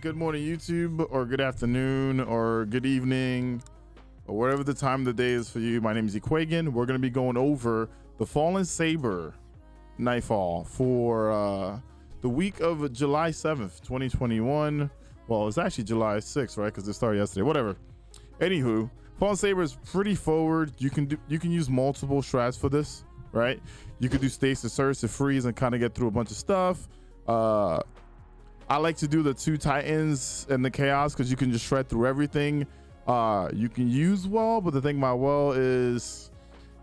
Good morning, YouTube, or good afternoon, or good evening, or whatever the time of the day is for you. My name is Ekuegan. We're going to be going over the Fallen S.A.B.E.R Nightfall for the week of July 7th, 2021. Well, it's actually July 6th, right? Because it started yesterday. Whatever. Anywho, Fallen S.A.B.E.R is pretty forward. You can use multiple strats for this, right? You could do Stasis, Ursa, freeze, and kind of get through a bunch of stuff. I like to do the two Titans and the Chaos because you can just shred through everything. You can use well, but the thing about well is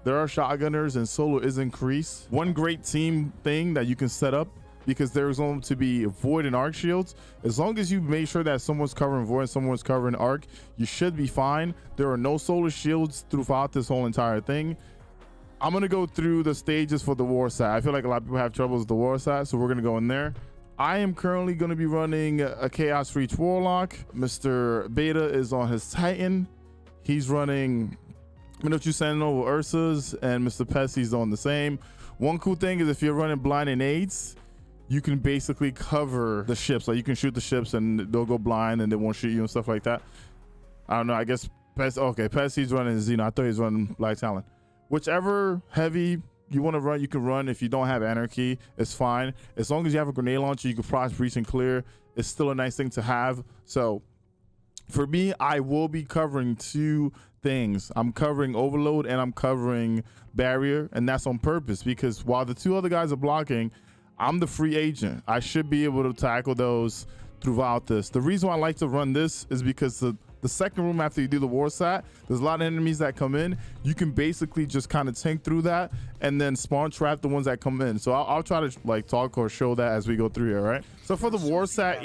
there are shotgunners and solo is increased. One great team thing that you can set up, because there's going to be void and arc shields. As long as you make sure that someone's covering void and someone's covering arc, you should be fine. There are no solar shields throughout this whole entire thing. I'm going to go through the stages for the Warsat. I feel like a lot of people have troubles with the Warsat, so we're going to go in there. I am currently going to be running a Chaos Reach Warlock. Mr. Beta is on his Titan. He's running Minotaur Sentinel with Ursas, and Mr. Pessy's on the same. One cool thing is if you're running blind and aids, you can basically cover the ships. Like you can shoot the ships and they'll go blind and they won't shoot you and stuff like that. I don't know. I guess Pessy's running Xeno. I thought he was running Black Talon. Whichever heavy you want to run, you can run. If you don't have Anarchy, it's fine. As long as you have a grenade launcher, you can cross, breach, and clear. It's still a nice thing to have. So for me, I will be covering two things. I'm covering Overload and I'm covering Barrier, and that's on purpose because while the two other guys are blocking, I'm the free agent. I should be able to tackle those throughout this. The reason why I like to run this is because the second room after you do the Warsat, there's a lot of enemies that come in. You can basically just kind of tank through that and then spawn trap the ones that come in. So I'll try to like talk or show that as we go through here, right? So for the Warsat,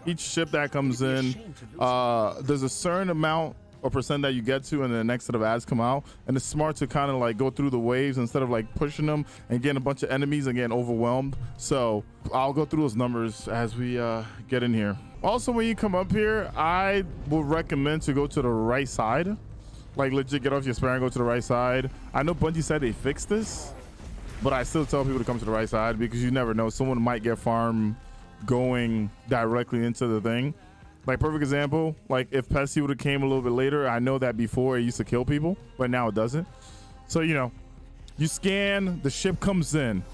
each ship that comes in, there's a certain amount or percent that you get to, and the next set of ads come out, and it's smart to kind of like go through the waves instead of like pushing them and getting a bunch of enemies and getting overwhelmed. So I'll go through those numbers as we get in here. Also, when you come up here, I would recommend to go to the right side. Like legit get off your spare and go to the right side. I know Bungie said they fixed this, but I still tell people to come to the right side because you never know, someone might get farm going directly into the thing. Like perfect example, like if Pessy would have came a little bit later, I know that before it used to kill people, but now it doesn't. So, you know, you scan, the ship comes in,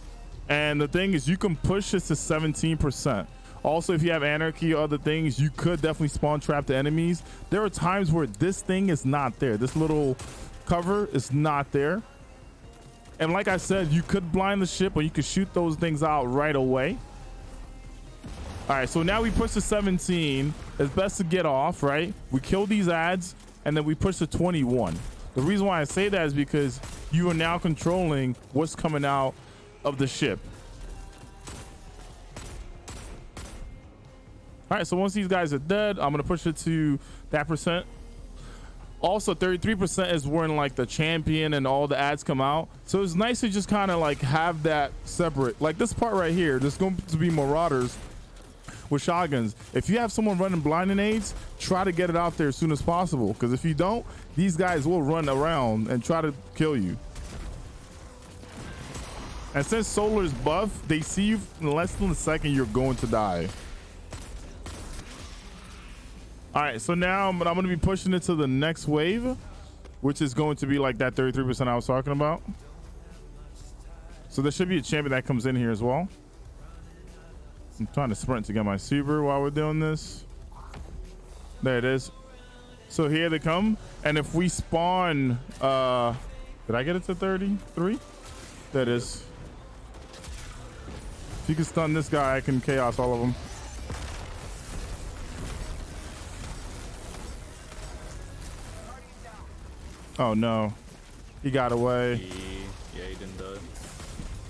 and the thing is you can push this to 17%. Also, if you have Anarchy or other things, you could definitely spawn trap the enemies. There are times where this thing is not there. This little cover is not there. And like I said, you could blind the ship or you could shoot those things out right away. All right, so now we push to 17. It's best to get off, right? We kill these ads and then we push to 21. The reason why I say that is because you are now controlling what's coming out of the ship. All right, so once these guys are dead, I'm gonna push it to that percent. Also, 33% is when like the champion and all the ads come out. So it's nice to just kind of like have that separate. Like this part right here, there's going to be marauders with shotguns. If you have someone running blinding aids, try to get it out there as soon as possible, because if you don't, these guys will run around and try to kill you. And since solar is buff, they see you in less than a second, you're going to die. All right, so now I'm going to be pushing it to the next wave, which is going to be like that 33% I was talking about. So there should be a champion that comes in here as well. I'm trying to sprint to get my super while we're doing this. There it is. So here they come. And if we spawn, did I get it to 33? There it is. If you can stun this guy, I can chaos all of them. Oh no, he got away. Yeah, he didn't die.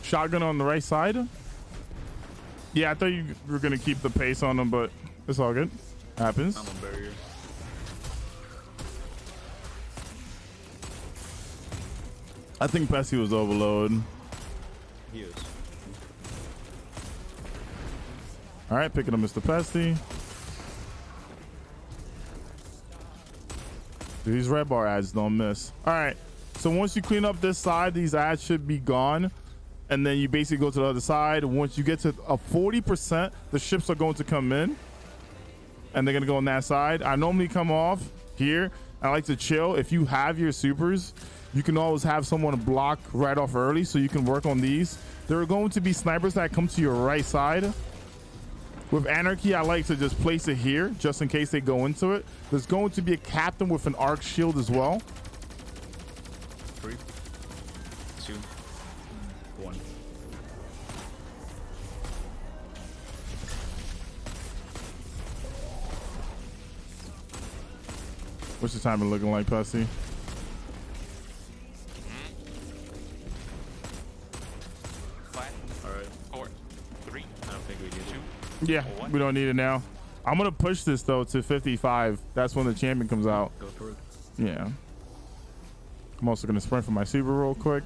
Shotgun on the right side. Yeah, I thought you were gonna keep the pace on them, but it's all good. Happens. I'm on barrier. I think Pessy was overload. He is. All right, picking up Mr. Pessy. These red bar ads don't miss. All right, so once you clean up this side, these ads should be gone. And then you basically go to the other side. Once you get to a 40%, the ships are going to come in. and they're gonna go on that side. I normally come off here. I like to chill. If you have your supers, you can always have someone block right off early so you can work on these. There are going to be snipers that come to your right side. With Anarchy, I like to just place it here just in case they go into it. There's going to be a captain with an arc shield as well. 3, 2, 1. What's the timing looking like, Pussy? 5, All right. 4, 3, I don't think we need 2. Yeah, we don't need it now. I'm gonna push this though to 55. That's when the champion comes out. Go for it. Yeah. I'm also gonna sprint for my super real quick.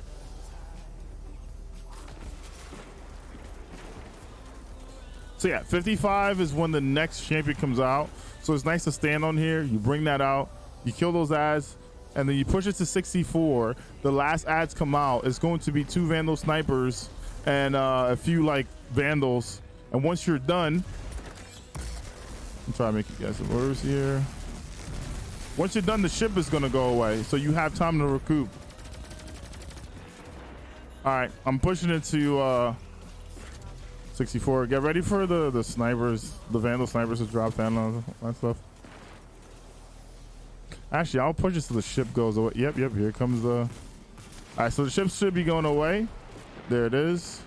So yeah, 55 is when the next champion comes out. So it's nice to stand on here. You bring that out, you kill those ads, and then you push it to 64. The last ads come out. It's going to be 2 Vandal snipers and a few like Vandals. And once you're done, I'm trying to make you guys worse here. Once you're done, the ship is gonna go away, so you have time to recoup. All right, I'm pushing it to 64. Get ready for the snipers, the Vandal snipers to drop down on that stuff. Actually, I'll push it so the ship goes away. Yep, here comes the... All right, so the ship should be going away. There it is.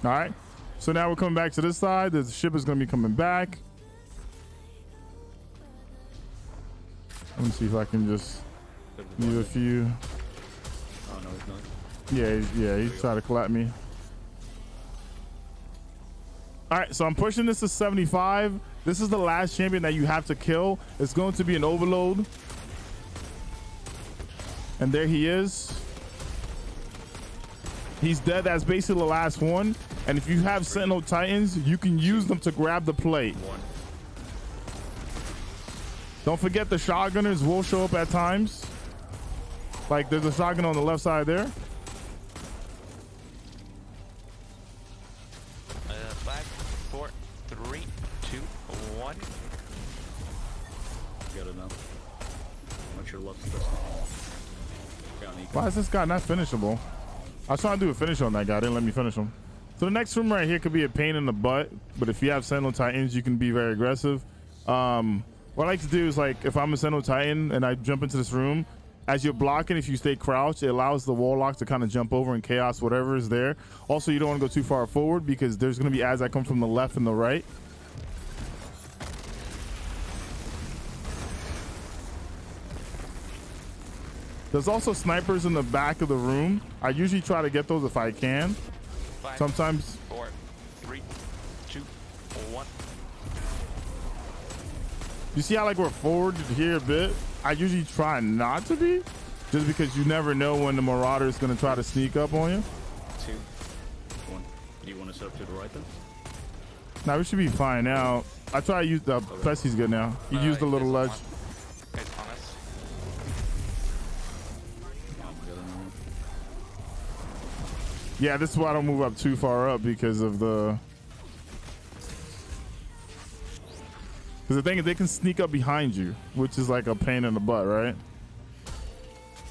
All right, so now we're coming back to this side. The ship is going to be coming back. Let me see if I can just leave a few. Oh no, it's not. Yeah, he's trying to clap me. All right, so I'm pushing this to 75. This is the last champion that you have to kill. It's going to be an overload. And there he is. He's dead. That's basically the last one. And if you have Sentinel Titans, you can use them to grab the plate. 1. Don't forget the shotgunners will show up at times. Like there's a shotgun on the left side there. 5, 4, 3, 2, 1. Got it now. What's your luck this? Why is this guy not finishable? I was trying to do a finish on that guy. Didn't let me finish him. So the next room right here could be a pain in the butt, but if you have Sentinel Titans, you can be very aggressive. What I like to do is, like, if I'm a Sentinel Titan and I jump into this room, as you're blocking, if you stay crouched, it allows the Warlock to kind of jump over and chaos whatever is there. Also, you don't want to go too far forward because there's going to be ads that come from the left and the right. There's also snipers in the back of the room. I usually try to get those if I can. 5, Sometimes 4, 3, 2, 1. you see how like we're forward here a bit? I usually try not to be, just because you never know when the Marauder is going to try to sneak up on you. 2, 1. Do you want to set up to the right then? Now we should be fine now. I try to use the Plessy's good now. You use the little ledge. Guys, on us. Yeah, this is why I don't move up too far up because of the... Because the thing is, they can sneak up behind you, which is like a pain in the butt, right?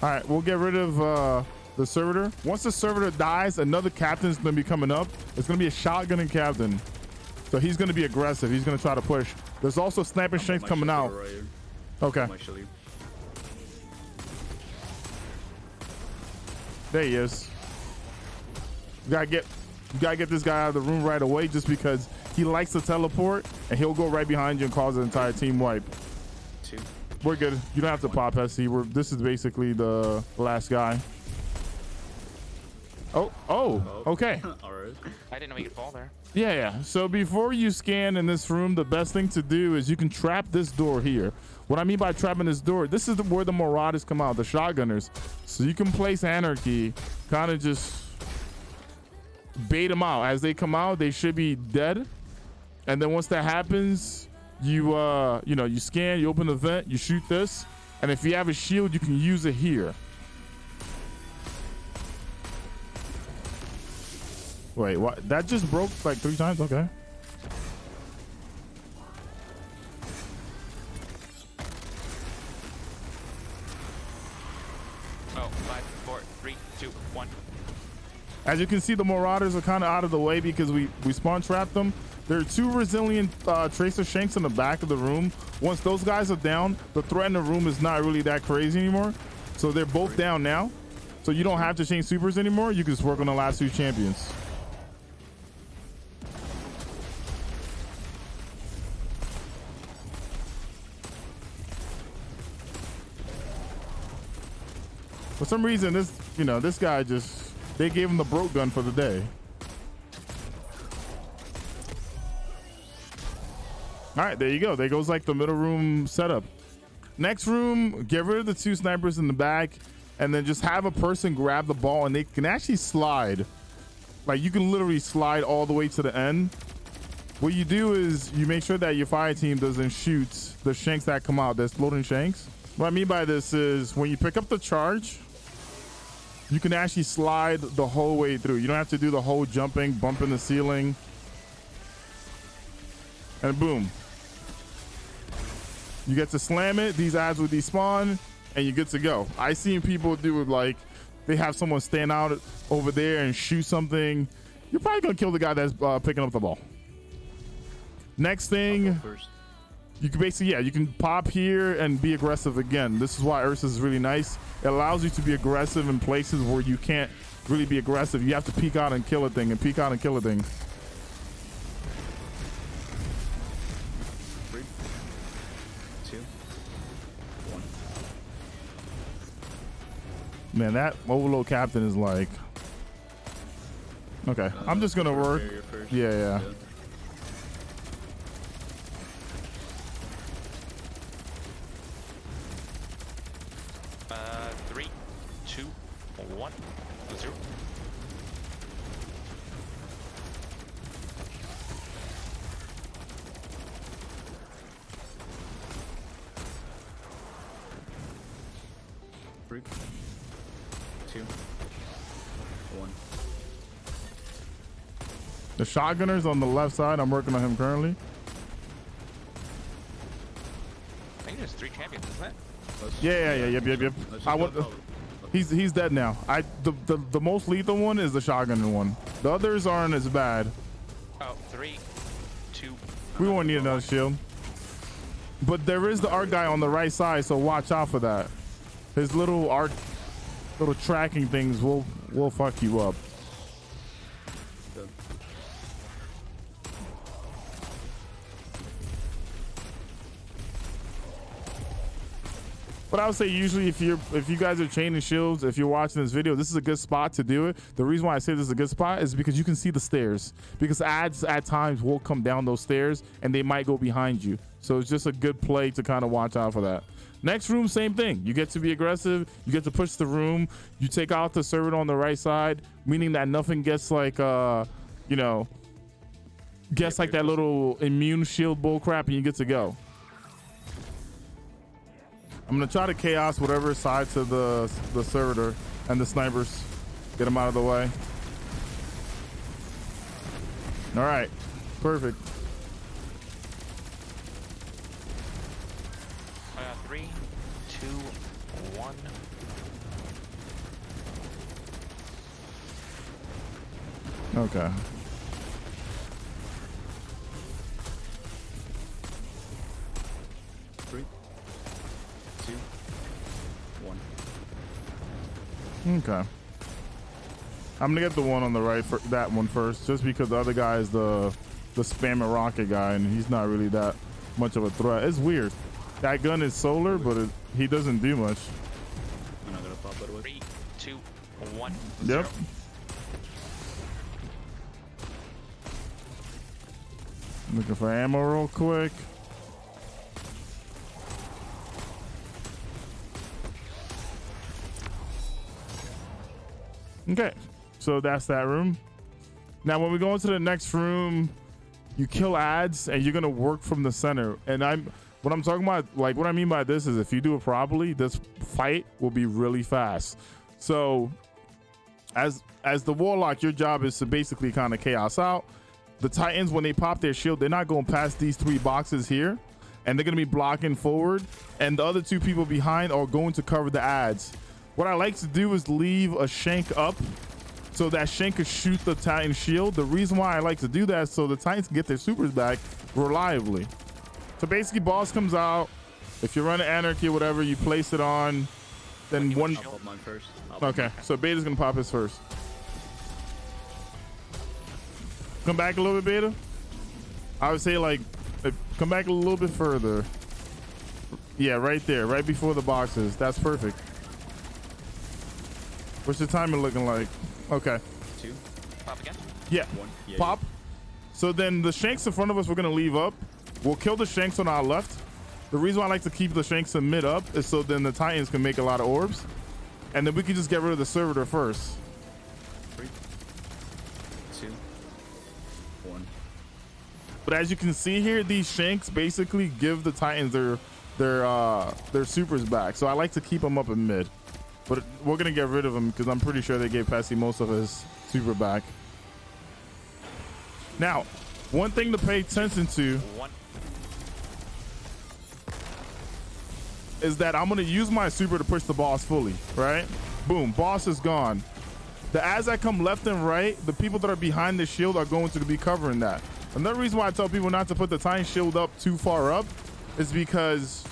All right, we'll get rid of the servitor. Once the servitor dies, another captain's going to be coming up. It's going to be a shotgunning captain. So he's going to be aggressive. He's going to try to push. There's also sniper strength coming out. Right here. Okay. There he is. You gotta get this guy out of the room right away, just because he likes to teleport and he'll go right behind you and cause an entire team wipe. 2. We're good. You don't have to pop SC. This is basically the last guy. Oh, okay. All right. I didn't know we could fall there. Yeah. So before you scan in this room, the best thing to do is you can trap this door here. What I mean by trapping this door, this is where the Marauders come out, the shotgunners. So you can place Anarchy, kind of just bait them out. As they come out, they should be dead. And then once that happens, you you scan, you open the vent, you shoot this, and if you have a shield, you can use it here. Wait, what? That just broke like 3 times? Okay. 3, 2, 1. As you can see, the Marauders are kind of out of the way because we spawn trapped them. There are 2 resilient Tracer Shanks in the back of the room. Once those guys are down, the threat in the room is not really that crazy anymore. So they're both down now. So you don't have to change supers anymore. You can just work on the last 2 champions. For some reason, this guy just, they gave him the broke gun for the day. All right, there you go. There goes like the middle room setup. Next room, get rid of the 2 snipers in the back and then just have a person grab the ball and they can actually slide. Like you can literally slide all the way to the end. What you do is you make sure that your fire team doesn't shoot the shanks that come out. There's floating shanks. What I mean by this is when you pick up the charge, you can actually slide the whole way through. You don't have to do the whole jumping, bumping the ceiling. And boom. You get to slam it, these ads will despawn, and you're good to go. I seen people do it like they have someone stand out over there and shoot something. You're probably gonna kill the guy that's picking up the ball. Next thing, you can basically, you can pop here and be aggressive again. This is why Ursa is really nice. It allows you to be aggressive in places where you can't really be aggressive. You have to peek out and kill a thing and peek out and kill a thing. 3, 2, 1. Man, that overload captain is like, okay, I'm just gonna work. Yeah. 3, 2, 1, 0. Three, 2, 1. The shotgunner's on the left side. I'm working on him currently. I think there's 3 champions, isn't it? Yep. I want. He's dead now. The most lethal one is the shotgunner one. The others aren't as bad. Oh, 3, 2. We won't need another shield. But there is the arc guy on the right side, so watch out for that. His little tracking things will fuck you up. But I would say usually if you guys are chaining shields, if you're watching this video, this is a good spot to do it. The reason why I say this is a good spot is because you can see the stairs, because ads at times will come down those stairs and they might go behind you. So it's just a good play to kind of watch out for that. Next room, same thing. You get to be aggressive. You get to push the room. You take out the servant on the right side, meaning that nothing gets like, gets like that little immune shield bull crap and you get to go. I'm gonna try to chaos whatever side to the servitor and the snipers. Get them out of the way. All right, perfect. 3, 2, 1. Okay. Okay. I'm gonna get the one on the right for that one first, just because the other guy is the spammer rocket guy, and he's not really that much of a threat. It's weird. That gun is solar, but he doesn't do much. I'm not gonna pop that away. 3, 2, 1. Yep. 0. Looking for ammo real quick. Okay, so that's that room. Now when we go into the next room, you kill ads and you're gonna work from the center. And what I'm talking about, like what I mean by this is if you do it properly, this fight will be really fast. So as the Warlock, your job is to basically kind of chaos out. The Titans, when they pop their shield, they're not going past these 3 boxes here, and they're gonna be blocking forward, and the other 2 people behind are going to cover the ads. What I like to do is leave a shank up so that shank can shoot the Titan shield. The reason why I like to do that is so the Titans can get their supers back reliably. So basically, boss comes out. If you're running Anarchy or whatever, you place it on. Then one. I'll pop mine first. Okay, so Beta's gonna pop his first. Come back a little bit, Beta. I would say like, come back a little bit further. Yeah, right there, right before the boxes. That's perfect. What's the timing looking like? Okay. 2. Pop again. Yeah. 1. Yeah, Pop. So then the shanks in front of us, we're gonna leave up. We'll kill the shanks on our left. The reason why I like to keep the shanks in mid up is so then the Titans can make a lot of orbs. And then we can just get rid of the servitor first. 3, 2, 1. But as you can see here, these shanks basically give the Titans their supers back. So I like to keep them up in mid. But we're gonna get rid of them because I'm pretty sure they gave Pessy most of his super back. Now, one thing to pay attention to 1. is that I'm gonna use my super to push the boss fully, right? Boom, boss is gone. As I come left and right, the people that are behind the shield are going to be covering that. Another reason why I tell people not to put the Titan shield up too far up is because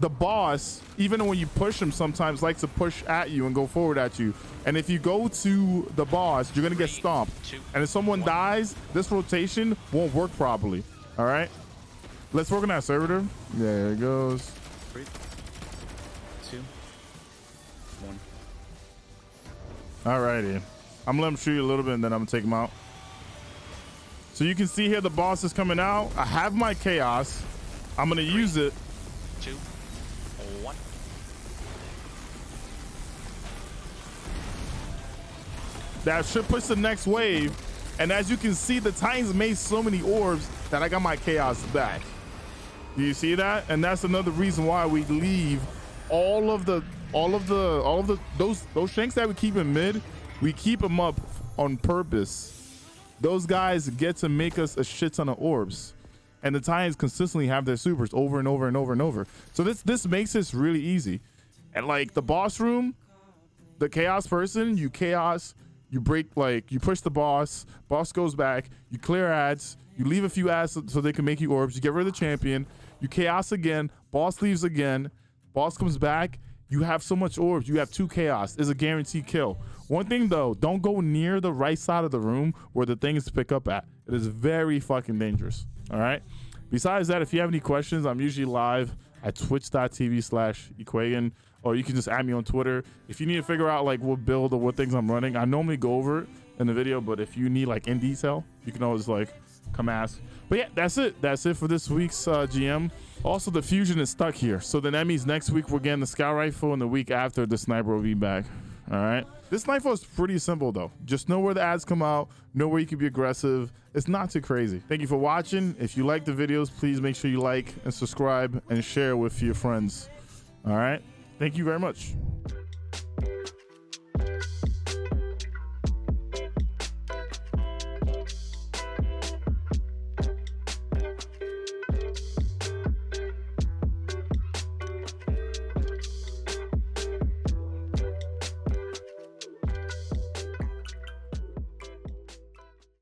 the boss, even when you push him, sometimes likes to push at you and go forward at you. And if you go to the boss, you're gonna get stomped. 2, And if someone 1. dies, this rotation won't work properly. All right, let's work on that servitor. There it goes. 3, 2, 1. All righty, I'm gonna let him shoot you a little bit and then I'm gonna take him out. So you can see here the boss is coming out. I have my chaos. I'm gonna use it. 2, 1. That should push the next wave. And as you can see, the Titans made so many orbs that I got my chaos back. Do you see that? And that's another reason why we leave those shanks that we keep in mid, we keep them up on purpose. Those guys get to make us a shit ton of orbs. And the Titans consistently have their supers over and over and over and over. So this makes this really easy. And like the boss room, the chaos person, you chaos, you break, like you push the boss goes back, you clear ads, you leave a few ads so they can make you orbs, you get rid of the champion, you chaos again, boss leaves again, boss comes back, you have so much orbs, you have 2 chaos, is a guaranteed kill. One thing though, don't go near the right side of the room where the things pick up at. It is very fucking dangerous. All right. Besides that, if you have any questions, I'm usually live at twitch.tv/Ekuegan, or you can just add me on Twitter. If you need to figure out like what build or what things I'm running, I normally go over it in the video, but if you need like in detail, you can always like come ask. But yeah, that's it. That's it for this week's GM. Also, the fusion is stuck here. So then that means next week we're getting the scout rifle, and the week after the sniper will be back. All right. This Nightfall is pretty simple though. Just know where the ads come out, know where you can be aggressive. It's not too crazy. Thank you for watching. If you like the videos, please make sure you like and subscribe and share with your friends. All right. Thank you very much.